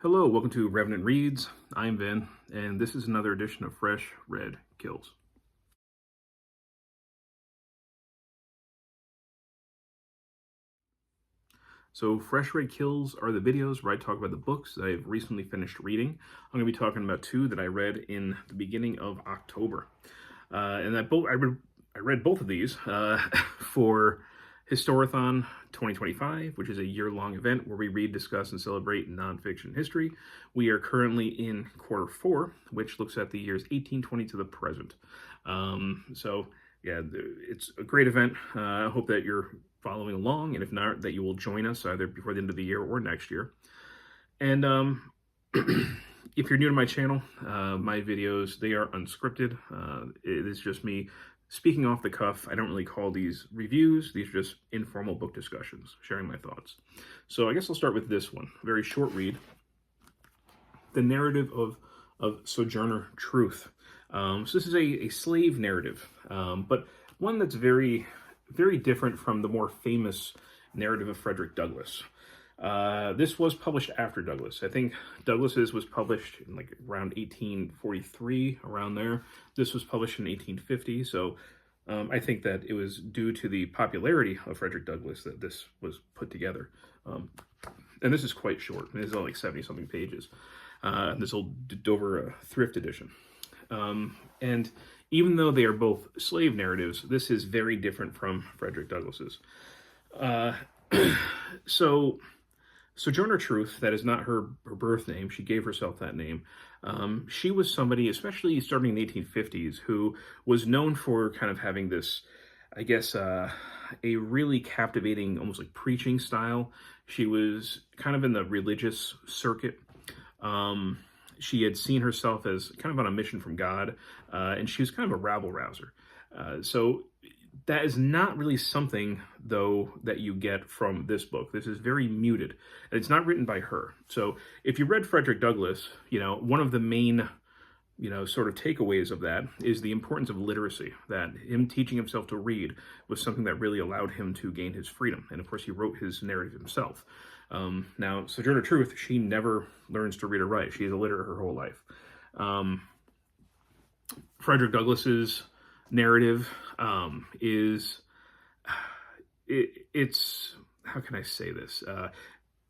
Hello, welcome to Revenant Reads. I'm Vin, and this is another edition of Fresh Red Kills. So Fresh Red Kills are the videos where I talk about the books that I've recently finished reading. I'm going to be talking about two that I read in the beginning of October. I read both of these for Historathon 2025, which is a year-long event where we read, discuss, and celebrate nonfiction history. We are currently in quarter 4, which looks at the years 1820 to the present. Yeah, it's a great event. I hope that you're following along, and if not, that you will join us either before the end of the year or next year. And if you're new to my channel, my videos, they are unscripted. It is just me speaking off the cuff. I don't really call these reviews. These are just informal book discussions, sharing my thoughts. So I guess I'll start with this one. Very short read. The narrative of Sojourner Truth. So this is a slave narrative, but one that's very, very different from the more famous narrative of Frederick Douglass. This was published after Douglass. I think Douglass's was published in like around 1843, around there. This was published in 1850, so I think that it was due to the popularity of Frederick Douglass that this was put together. And this is quite short. It's only like 70-something pages. This old Dover thrift edition. And even though they are both slave narratives, this is very different from Frederick Douglass's. So Sojourner Truth, that is not her birth name. She gave herself that name. She was somebody, especially starting in the 1850s, who was known for kind of having this, I guess, a really captivating, almost like preaching style. She was kind of in the religious circuit. She had seen herself as kind of on a mission from God, and she was kind of a rabble-rouser. So that is not really something, though, that you get from this book. This is very muted, and it's not written by her. So if you read Frederick Douglass, one of the main, sort of takeaways of that is the importance of literacy, that him teaching himself to read was something that really allowed him to gain his freedom. And of course, he wrote his narrative himself. Now, Sojourner Truth, she never learns to read or write. She is illiterate her whole life. Frederick Douglass's narrative it's how can I say this?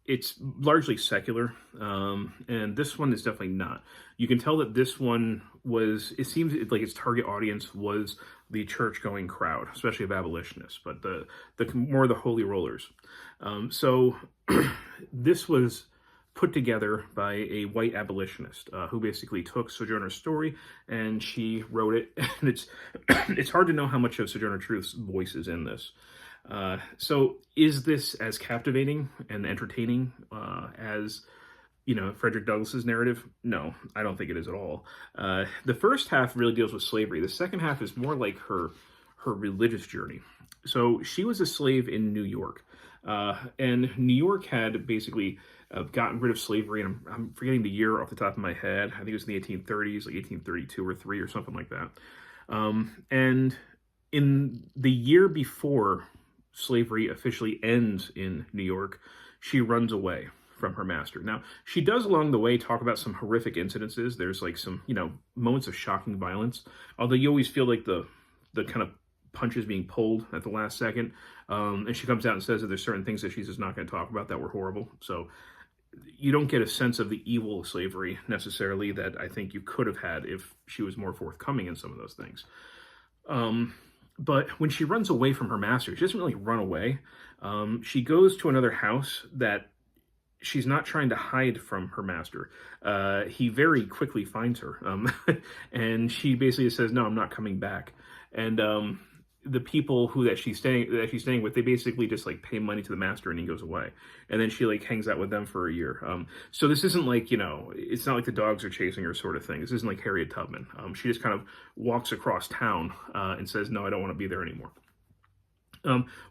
It's largely secular, and this one is definitely not. You can tell that this one was, it seems like its target audience was the church-going crowd, especially of abolitionists, but the more the holy rollers. So this was put together by a white abolitionist who basically took Sojourner's story and she wrote it. And it's hard to know how much of Sojourner Truth's voice is in this. So is this as captivating and entertaining as, Frederick Douglass's narrative? No, I don't think it is at all. The first half really deals with slavery. The second half is more like her religious journey. So she was a slave in New York. And New York had basically gotten rid of slavery, and I'm forgetting the year off the top of my head. I think it was in the 1830s, like 1832 or 3 or something like that. And in the year before slavery officially ends in New York, she runs away from her master. Now, she does along the way talk about some horrific incidences. There's like some, moments of shocking violence, although you always feel like the kind of punches being pulled at the last second. And she comes out and says that there's certain things that she's just not going to talk about that were horrible. So you don't get a sense of the evil of slavery necessarily that I think you could have had if she was more forthcoming in some of those things. But when she runs away from her master, she doesn't really run away. She goes to another house that she's not trying to hide from her master. He very quickly finds her. And she basically says, no, I'm not coming back. And the people that she's staying with, they basically just like pay money to the master and he goes away. And then she like hangs out with them for a year. So this isn't like, it's not like the dogs are chasing her sort of thing. This isn't like Harriet Tubman. She just kind of walks across town and says, no, I don't want to be there anymore.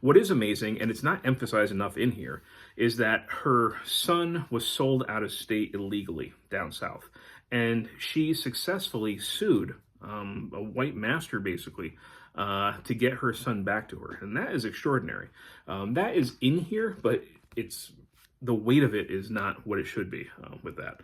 What is amazing, and it's not emphasized enough in here, is that her son was sold out of state illegally down south. And she successfully sued a white master, basically, to get her son back to her. And that is extraordinary. That is in here, but it's the weight of it is not what it should be with that.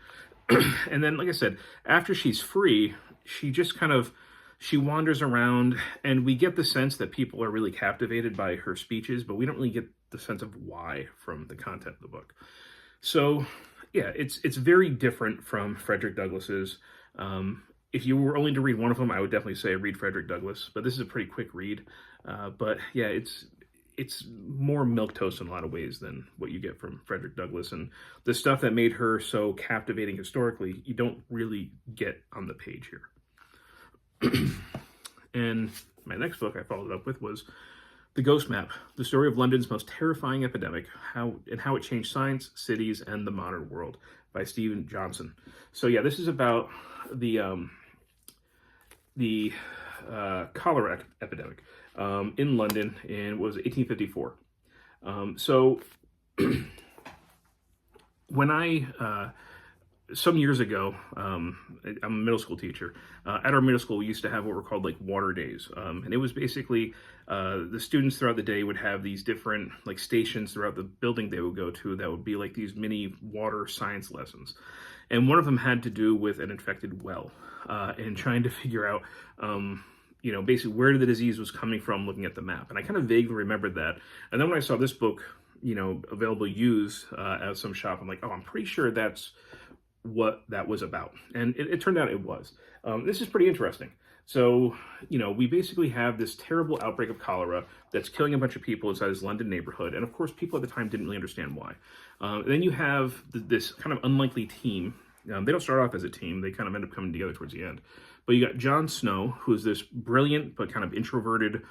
And then, like I said, after she's free, she just kind of, she wanders around, and we get the sense that people are really captivated by her speeches, but we don't really get the sense of why from the content of the book. So, yeah, it's very different from Frederick Douglass's. If you were only to read one of them, I would definitely say read Frederick Douglass, but this is a pretty quick read. But yeah, it's more milquetoast in a lot of ways than what you get from Frederick Douglass. And the stuff that made her so captivating historically, you don't really get on the page here. And my next book I followed up with was The Ghost Map, the story of London's most terrifying epidemic, how it changed science, cities, and the modern world, by Stephen Johnson. So yeah, this is about the cholera epidemic in London in, what was it, 1854. So when some years ago, I'm a middle school teacher. At our middle school, we used to have what were called like water days. And it was basically the students throughout the day would have these different like stations throughout the building they would go to that would be like these mini water science lessons. And one of them had to do with an infected well and trying to figure out, basically where the disease was coming from looking at the map. And I kind of vaguely remembered that. And then when I saw this book, available used at some shop, I'm like, oh, I'm pretty sure that's what that was about. And it turned out it was. This is pretty interesting. So, we basically have this terrible outbreak of cholera that's killing a bunch of people inside this London neighborhood. And of course, people at the time didn't really understand why. Then you have this kind of unlikely team. They don't start off as a team. They kind of end up coming together towards the end. But you got Jon Snow, who's this brilliant but kind of introverted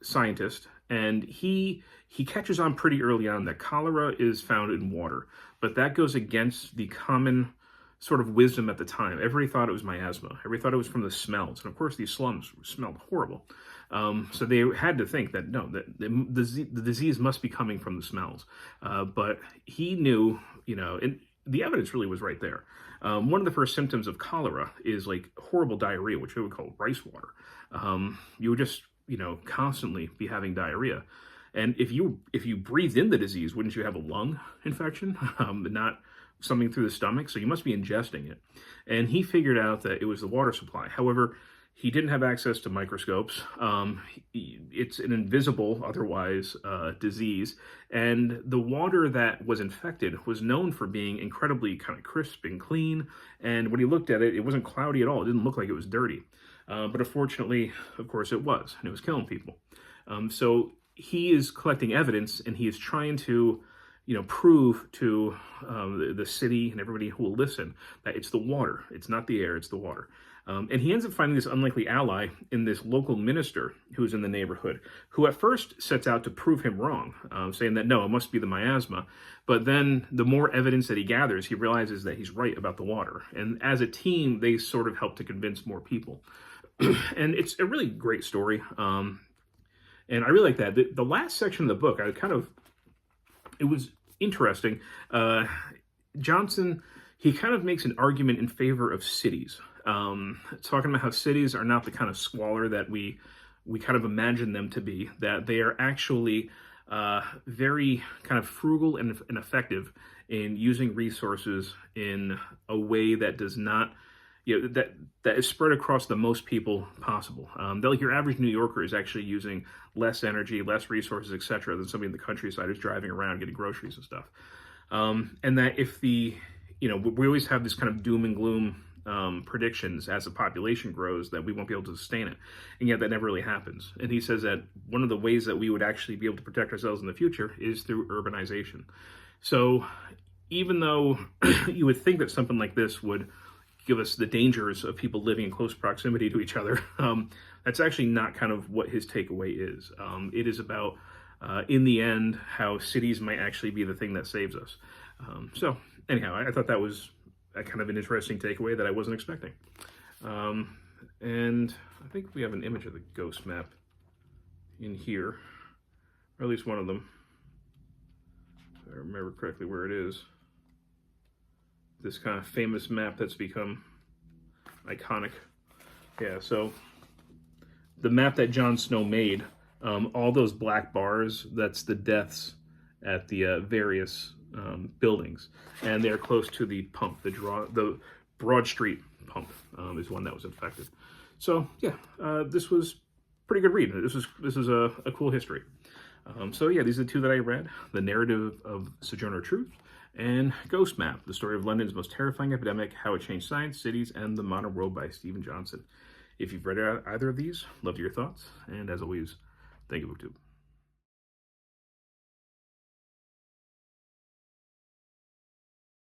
scientist. And he catches on pretty early on that cholera is found in water. But that goes against the common sort of wisdom at the time. Everybody thought it was miasma. Everybody thought it was from the smells. And of course, these slums smelled horrible. So they had to think that, no, that the disease must be coming from the smells. But he knew, and the evidence really was right there. One of the first symptoms of cholera is like horrible diarrhea, which we would call rice water. You would just, constantly be having diarrhea. And if you breathed in the disease, wouldn't you have a lung infection, not something through the stomach? So you must be ingesting it. And he figured out that it was the water supply. However, he didn't have access to microscopes. It's an invisible, otherwise, disease. And the water that was infected was known for being incredibly kind of crisp and clean. And when he looked at it, it wasn't cloudy at all. It didn't look like it was dirty. But unfortunately, of course, it was. And it was killing people. So he is collecting evidence, and he is trying to, prove to the city and everybody who will listen that it's the water. It's not the air, it's the water. And he ends up finding this unlikely ally in this local minister who's in the neighborhood, who at first sets out to prove him wrong, saying that, no, it must be the miasma. But then the more evidence that he gathers, he realizes that he's right about the water. And as a team, they sort of help to convince more people. And it's a really great story. And I really like that. The last section of the book, it was interesting. Johnson, he kind of makes an argument in favor of cities. Talking about how cities are not the kind of squalor that we kind of imagine them to be, that they are actually very kind of frugal and effective in using resources in a way that does not, that is spread across the most people possible. That like your average New Yorker is actually using less energy, less resources, etc., than somebody in the countryside who's driving around getting groceries and stuff. And that if we always have this kind of doom and gloom predictions as the population grows that we won't be able to sustain it, and yet that never really happens. And he says that one of the ways that we would actually be able to protect ourselves in the future is through urbanization. So even though you would think that something like this would give us the dangers of people living in close proximity to each other, that's actually not kind of what his takeaway is. It is about, in the end, how cities might actually be the thing that saves us. So anyhow, I thought that was a kind of an interesting takeaway that I wasn't expecting. And I think we have an image of the ghost map in here, or at least one of them, if I remember correctly where it is. This kind of famous map that's become iconic. Yeah, so the map that Jon Snow made, all those black bars, that's the deaths at the various buildings, and they're close to the pump. The Broad Street pump is one that was infected. So yeah, this was pretty good read. This is a cool history. So yeah, these are the two that I read: The Narrative of Sojourner Truth and Ghost Map: The Story of London's Most Terrifying Epidemic, How It Changed Science, Cities, and the Modern World by Stephen Johnson. If you've read either of these, love to hear your thoughts. And as always, thank you, BookTube.